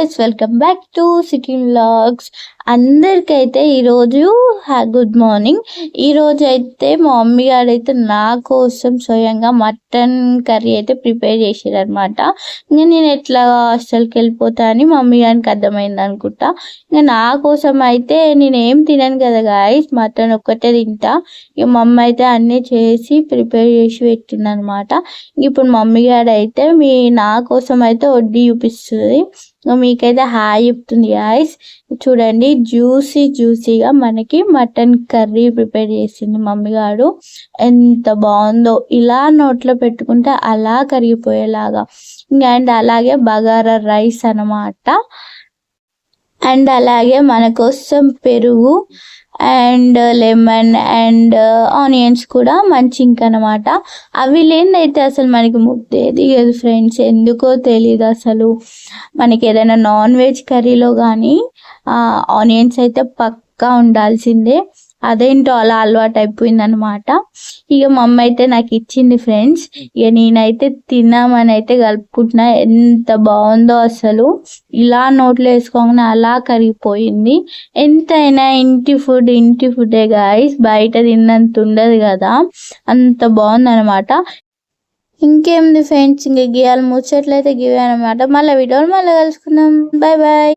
Guys, welcome back to city vlogs. అందరికైతే ఈరోజు good morning. ఈరోజు అయితే మా మమ్మీ గారు అయితే నా కోసం స్వయంగా మటన్ కర్రీ అయితే ప్రిపేర్ చేసారనమాట. ఇంకా నేను ఎట్లా హాస్టల్కి వెళ్ళిపోతా అని మమ్మీ గారికి అర్థమైంది అనుకుంటా. ఇంకా నా కోసం అయితే నేను ఏం తినను కదా గాయస్, మటన్ ఒక్కటే తింటా. ఇక మమ్మీ అయితే అన్నీ చేసి ప్రిపేర్ చేసి పెట్టింది అనమాట. ఇప్పుడు మమ్మీ గారు అయితే నా కోసం అయితే వడ్డీ చూపిస్తుంది. మీకైతే హాయ్ చెప్తుంది గాయస్. చూడండి, జ్యూసీగా మనకి మటన్ కర్రీ ప్రిపేర్ చేసింది మమ్మీ గారు. ఎంత బాగుందో, ఇలా నోట్లో పెట్టుకుంటే అలా కరిగిపోయేలాగా. అండ్ అలాగే బగారా రైస్ అన్నమాట. అండ్ అలాగే మన కోసం పెరుగు అండ్ లెమన్ అండ్ ఆనియన్స్ కూడా మంచి ఇంకనమాట. అవి లేనిదైతే అసలు మనకి ముద్దే దిగదు ఫ్రెండ్స్, ఎందుకో తెలీదు అసలు. మనకి ఏదైనా నాన్ వెజ్ కర్రీలో కానీ ఆనియన్స్ అయితే పక్కా ఉండాల్సిందే. అదేంటో అలా అలవాటు అయిపోయింది అనమాట. ఇక మా అమ్మ అయితే నాకు ఇచ్చింది ఫ్రెండ్స్. ఇక నేనైతే తిన్నామని అయితే కలుపుకుంటున్నా. ఎంత బాగుందో అసలు, ఇలా నోట్లో వేసుకోగానే అలా కరిగిపోయింది. ఎంతైనా ఇంటి ఫుడ్డే గాయస్, బయట తిన్నంత ఉండదు కదా, అంత బాగుంది అనమాట. ఇంకేంది ఫ్రెండ్స్, ఇంకా గీయాలి ముచ్చట్లయితే గివే అనమాట. మళ్ళీ వీడియోలు మళ్ళీ కలుసుకుందాం. Bye bye.